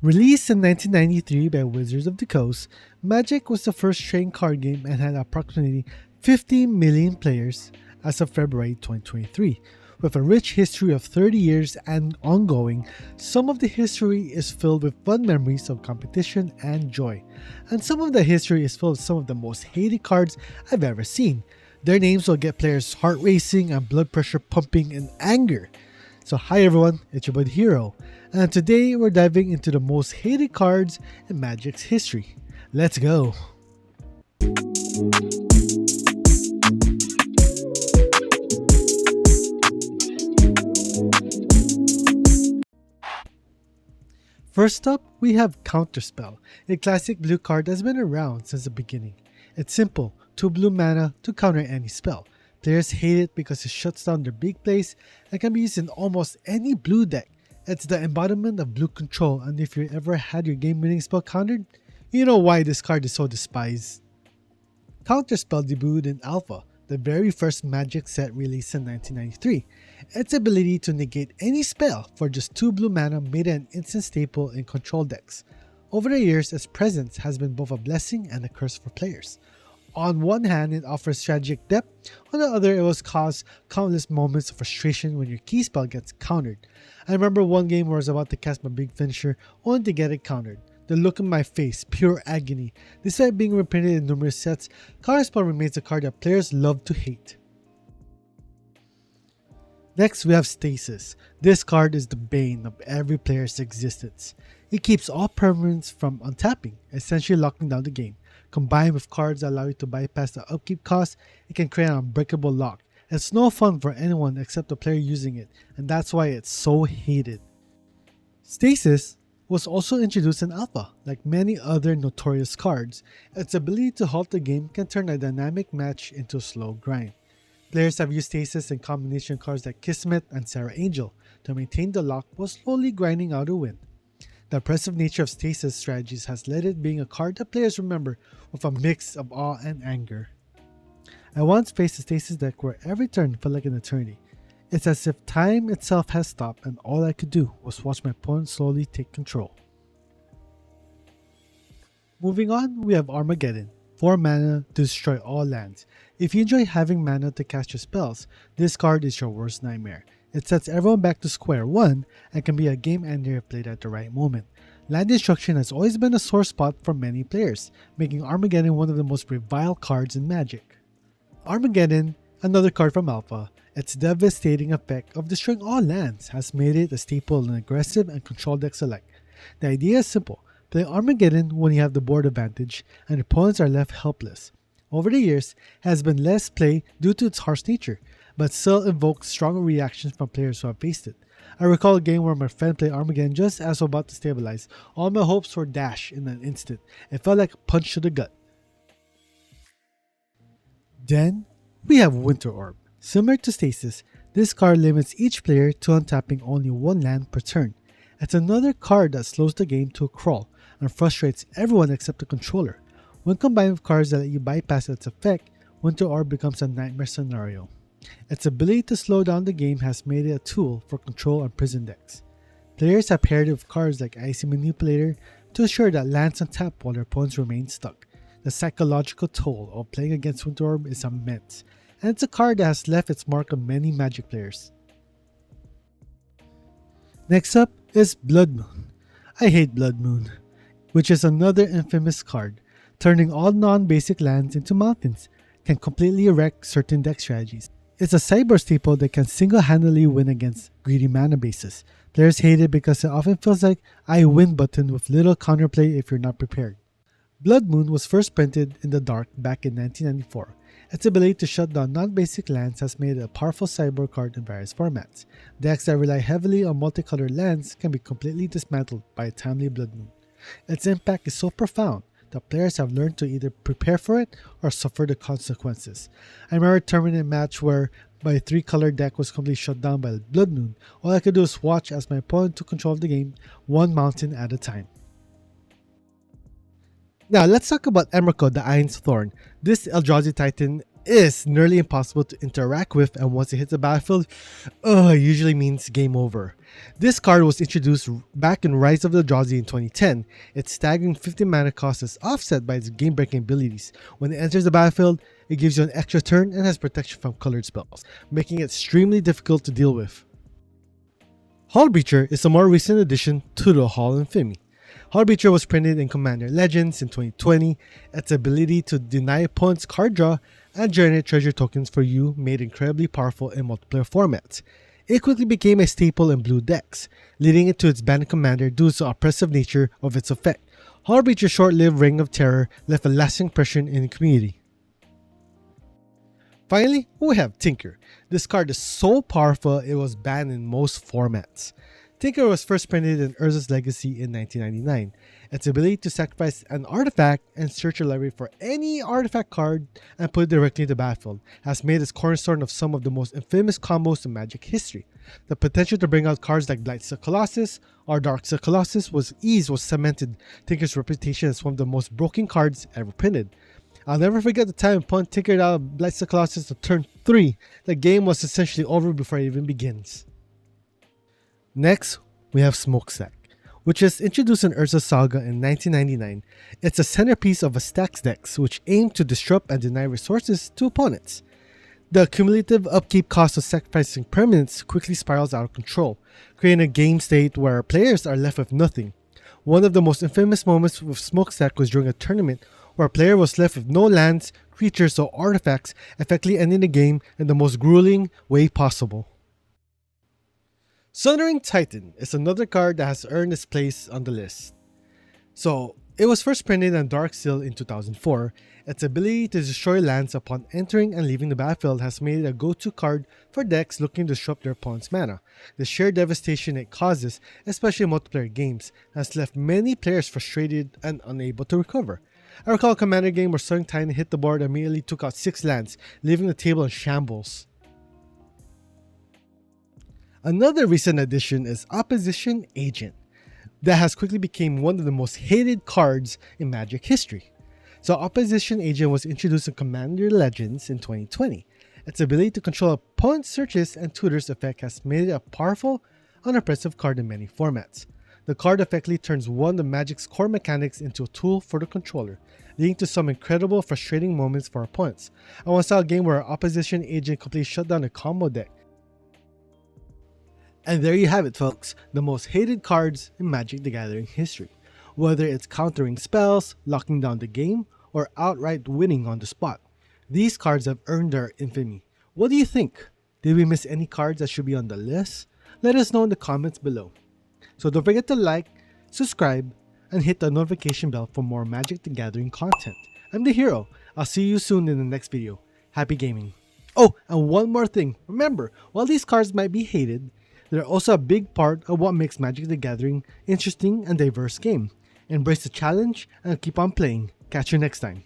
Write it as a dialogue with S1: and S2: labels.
S1: Released in 1993 by Wizards of the Coast, Magic was the first trading card game and had approximately 50 million players as of February 2023. With a rich history of 30 years and ongoing, some of the history is filled with fun memories of competition and joy. And some of the history is filled with some of the most hated cards I've ever seen. Their names will get players' heart racing and blood pressure pumping in anger. So hi everyone, it's your boy Dahero, and today we're diving into the most hated cards in Magic's history. Let's go! First up, we have Counterspell, a classic blue card that's been around since the beginning. It's simple, 2 blue mana to counter any spell. Players hate it because it shuts down their big plays and can be used in almost any blue deck. It's the embodiment of blue control, and if you ever had your game-winning spell countered, you know why this card is so despised. Counterspell debuted in Alpha, the very first Magic set released in 1993. Its ability to negate any spell for just 2 blue mana made it an instant staple in control decks. Over the years, its presence has been both a blessing and a curse for players. On one hand, it offers strategic depth, on the other it will cause countless moments of frustration when your key spell gets countered. I remember one game where I was about to cast my big finisher only to get it countered. The look in my face, pure agony. Despite being reprinted in numerous sets, Counterspell remains a card that players love to hate. Next, we have Stasis. This card is the bane of every player's existence. It keeps all permanents from untapping, essentially locking down the game. Combined with cards that allow you to bypass the upkeep cost, it can create an unbreakable lock. It's no fun for anyone except the player using it, and that's why it's so hated. Stasis was also introduced in Alpha. Like many other notorious cards, its ability to halt the game can turn a dynamic match into a slow grind. Players have used Stasis in combination cards like Kismet and Sarah Angel to maintain the lock while slowly grinding out a win. The oppressive nature of Stasis strategies has led it being a card that players remember with a mix of awe and anger. I once faced a Stasis deck where every turn felt like an eternity. It's as if time itself has stopped and all I could do was watch my opponent slowly take control. Moving on, we have Armageddon. 4 mana to destroy all lands. If you enjoy having mana to cast your spells, this card is your worst nightmare. It sets everyone back to square one and can be a game ender if played at the right moment. Land destruction has always been a sore spot for many players, making Armageddon one of the most reviled cards in Magic. Armageddon, another card from Alpha, its devastating effect of destroying all lands has made it a staple in aggressive and control decks alike. The idea is simple. Play Armageddon when you have the board advantage and opponents are left helpless. Over the years, it has been less play due to its harsh nature, but still evokes strong reactions from players who have faced it. I recall a game where my friend played Armageddon just as I was about to stabilize. All my hopes were dashed in an instant. It felt like a punch to the gut. Then, we have Winter Orb. Similar to Stasis, this card limits each player to untapping only 1 land per turn. It's another card that slows the game to a crawl and frustrates everyone except the controller. When combined with cards that let you bypass its effect, Winter Orb becomes a nightmare scenario. Its ability to slow down the game has made it a tool for control and prison decks. Players have paired it with cards like Icy Manipulator to ensure that lands untap while their opponents remain stuck. The psychological toll of playing against Winter Orb is immense, and it's a card that has left its mark on many Magic players. Next up is Blood Moon. I hate Blood Moon, which is another infamous card. Turning all non-basic lands into mountains can completely wreck certain deck strategies. It's a cyber staple that can single-handedly win against greedy mana bases. Players hate it because it often feels like I win button with little counterplay if you're not prepared. Blood Moon was first printed in the dark back in 1994. Its ability to shut down non-basic lands has made it a powerful cyborg card in various formats. Decks that rely heavily on multicolored lands can be completely dismantled by a timely Blood Moon. Its impact is so profound that players have learned to either prepare for it or suffer the consequences. I remember a tournament match where my 3-color deck was completely shut down by Blood Moon. All I could do was watch as my opponent took control of the game, 1 mountain at a time. Now let's talk about Emerakul, the Iron's Thorn. This Eldrazi Titan is nearly impossible to interact with, and once it hits the battlefield, it usually means game over. This card was introduced back in Rise of the Eldrazi in 2010. Its staggering 50 mana cost is offset by its game-breaking abilities. When it enters the battlefield, it gives you an extra turn and has protection from colored spells, making it extremely difficult to deal with. Hull Breacher is a more recent addition to the Hull Infamy. Hull Breacher was printed in Commander Legends in 2020. Its ability to deny opponents card draw and generate treasure tokens for you made incredibly powerful in multiplayer formats. It quickly became a staple in blue decks, leading it to its banned commander due to the oppressive nature of its effect. Hull Breacher's short-lived reign of terror left a lasting impression in the community. Finally, we have Tinker. This card is so powerful it was banned in most formats. Tinker was first printed in Urza's Legacy in 1999. Its ability to sacrifice an artifact and search your library for any artifact card and put it directly into the battlefield has made its cornerstone of some of the most infamous combos in Magic history. The potential to bring out cards like Blightsteel Colossus or Darksteel Colossus was cemented Tinker's reputation as one of the most broken cards ever printed. I'll never forget the time opponent tinkered out Blightsteel Colossus to turn 3. The game was essentially over before it even begins. Next, we have Smokestack, which was introduced in Urza Saga in 1999. It's a centerpiece of a stacks decks which aim to disrupt and deny resources to opponents. The cumulative upkeep cost of sacrificing permanents quickly spirals out of control, creating a game state where players are left with nothing. One of the most infamous moments with Smokestack was during a tournament where a player was left with no lands, creatures, or artifacts, effectively ending the game in the most grueling way possible. Sundering Titan is another card that has earned its place on the list. So, it was first printed on Darksteel in 2004. Its ability to destroy lands upon entering and leaving the battlefield has made it a go-to card for decks looking to disrupt their opponent's mana. The sheer devastation it causes, especially in multiplayer games, has left many players frustrated and unable to recover. I recall a Commander game where Sowing Titan hit the board and immediately took out 6 lands, leaving the table in shambles. Another recent addition is Opposition Agent, that has quickly become one of the most hated cards in Magic history. So Opposition Agent was introduced in Commander Legends in 2020. Its ability to control opponent searches and tutors effect has made it a powerful, unoppressive card in many formats. The card effectively turns one of Magic's core mechanics into a tool for the controller, leading to some incredible frustrating moments for opponents. I once saw a game where Opposition Agent completely shut down a combo deck. And there you have it, folks, the most hated cards in Magic the Gathering history. Whether it's countering spells, locking down the game, or outright winning on the spot, these cards have earned their infamy. What do you think? Did we miss any cards that should be on the list? Let us know in the comments below. So don't forget to like, subscribe, and hit the notification bell for more Magic the Gathering content. I'm Dahero. I'll see you soon in the next video. Happy gaming. Oh, and one more thing. Remember, while these cards might be hated, they're also a big part of what makes Magic the Gathering interesting and diverse game. Embrace the challenge and keep on playing. Catch you next time.